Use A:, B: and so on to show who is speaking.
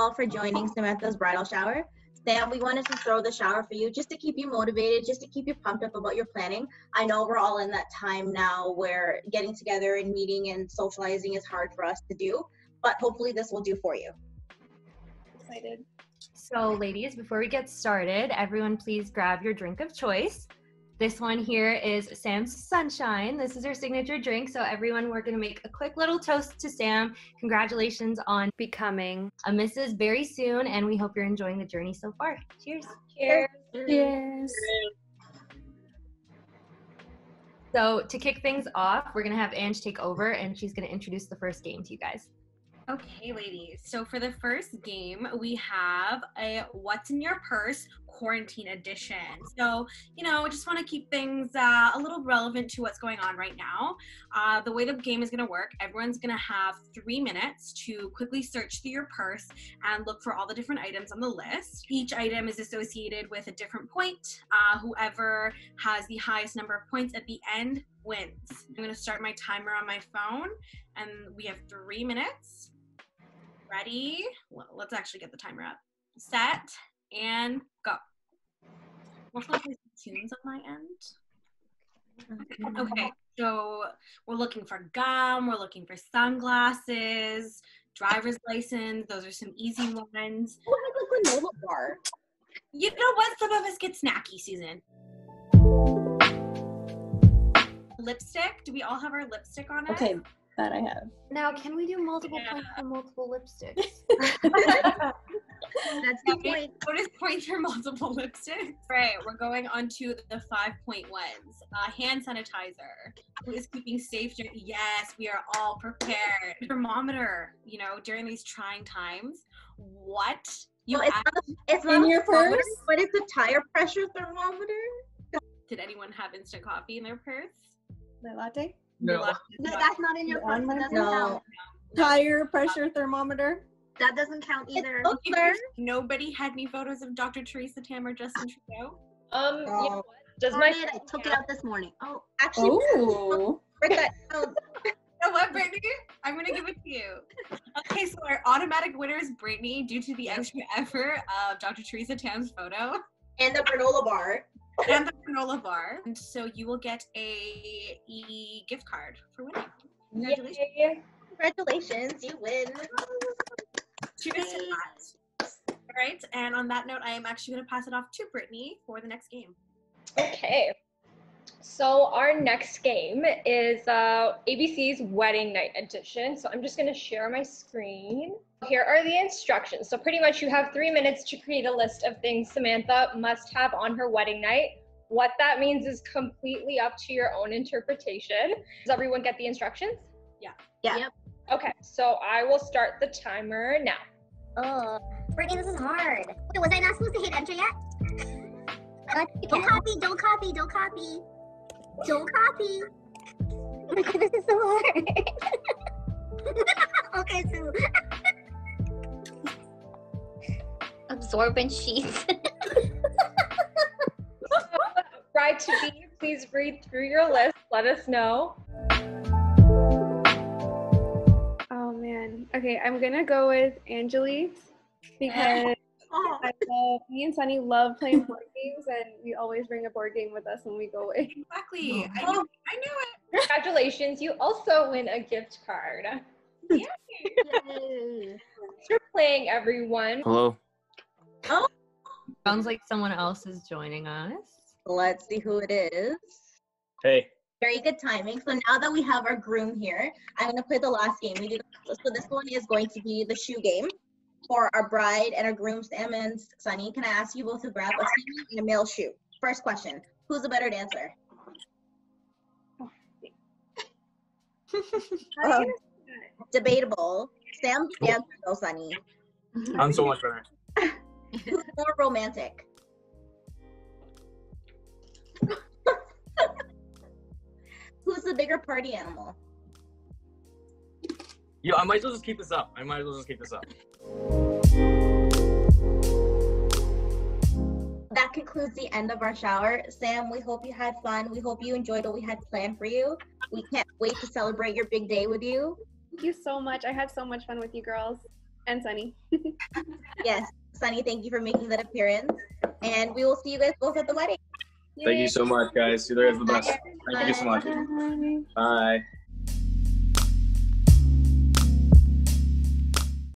A: all for joining Samantha's bridal shower. Sam, we wanted to throw the shower for you just to keep you motivated, just to keep you pumped up about your planning. I know we're all in that time now where getting together and meeting and socializing is hard for us to do, but hopefully this will do for you.
B: Excited.
C: So ladies, before we get started, everyone please grab your drink of choice. This one here is Sam's Sunshine. This is her signature drink. So everyone, we're gonna make a quick little toast to Sam. Congratulations on becoming a Mrs. very soon, and we hope you're enjoying the journey so far. Cheers.
B: Cheers.
D: Cheers.
C: So to kick things off, we're gonna have Ange take over, and she's gonna introduce the first game to you guys.
E: Okay, ladies. So for the first game, we have a What's in Your Purse quarantine edition. So, just want to keep things a little relevant to what's going on right now. The way the game is going to work, everyone's going to have 3 minutes to quickly search through your purse and look for all the different items on the list. Each item is associated with a different point. Whoever has the highest number of points at the end wins. I'm going to start my timer on my phone, and we have 3 minutes. Ready? Well, let's actually get the timer up. Set and go. We'll play some tunes on my end. Okay, so we're looking for gum, we're looking for sunglasses, driver's license. Those are some easy ones.
A: Who has a granola bar?
E: You know what? Some of us get snacky, Susan. Lipstick. Do we all have our lipstick on it?
D: Okay, that I have.
C: Now, can we do multiple points for multiple lipsticks?
A: That's the point.
E: Bonus points for multiple lipsticks. Right, we're going on to the 5-point ones. Hand sanitizer. Who is keeping safe? Yes, we are all prepared. Thermometer. During these trying times, what?
A: It's not
D: in your purse,
A: but it's a tire pressure thermometer.
E: Did anyone have instant coffee in their purse?
D: My latte?
A: No, that's not in your purse. That doesn't count.
D: Tire pressure thermometer?
A: That doesn't count either.
E: Nobody had any photos of Dr. Teresa Tam or Justin Trudeau?
A: You know
C: Does
A: I took it out this morning. Oh, actually, where'd that count?
E: You know what, Brittany? I'm going to give it to you. Okay, so our automatic winner is Brittany due to the extra effort of Dr. Teresa Tam's photo.
A: And the granola bar.
E: And the granola bar. And so you will get a gift card for winning. Congratulations.
C: Yay.
A: Congratulations, you win.
E: Cheers to that. All right, and on that note, I am actually going to pass it off to Brittany for the next game.
F: Okay, so our next game is ABC's Wedding Night Edition. So I'm just going to share my screen. Here are the instructions. So pretty much you have 3 minutes to create a list of things Samantha must have on her wedding night. What that means is completely up to your own interpretation. Does everyone get the instructions?
E: Yeah.
A: Yep.
F: Okay, so I will start the timer now.
G: Oh, Brittany, this is hard. Wait, was I not supposed to hit enter yet? Don't copy, don't copy, don't copy. Don't copy. Oh my god, this is so hard. Okay, so. Absorbent sheets.
F: Bride to be, please read through your list. Let us know.
B: Oh man. Okay, I'm gonna go with Angelique's because me and Sunny love playing board games, and we always bring a board game with us when we go away.
E: Exactly. I knew it.
F: Congratulations, you also win a gift card.
E: Yay.
A: Yay.
F: Thanks for playing, everyone.
H: Hello.
C: Sounds like someone else is joining us.
A: Let's see who it is.
H: Hey.
A: Very good timing. So now that we have our groom here, I'm going to play the last game we did. So this one is going to be the shoe game for our bride and our groom, Sam and Sunny. Can I ask you both to grab a female and a male shoe? First question, who's a better dancer? Debatable. Sam dancer though, Sunny.
H: I'm so much better.
A: Who's more romantic? Who's the bigger party animal?
H: Yo, I might as well just keep this up.
A: That concludes the end of our shower. Sam, we hope you had fun. We hope you enjoyed what we had planned for you. We can't wait to celebrate your big day with you.
B: Thank you so much. I had so much fun with you girls. And Sunny.
A: Yes, Sunny, thank you for making that appearance. And we will see you guys both at the wedding.
H: Thank you so much, guys. You guys are the best. Thank you so much.
B: Bye.
H: Bye.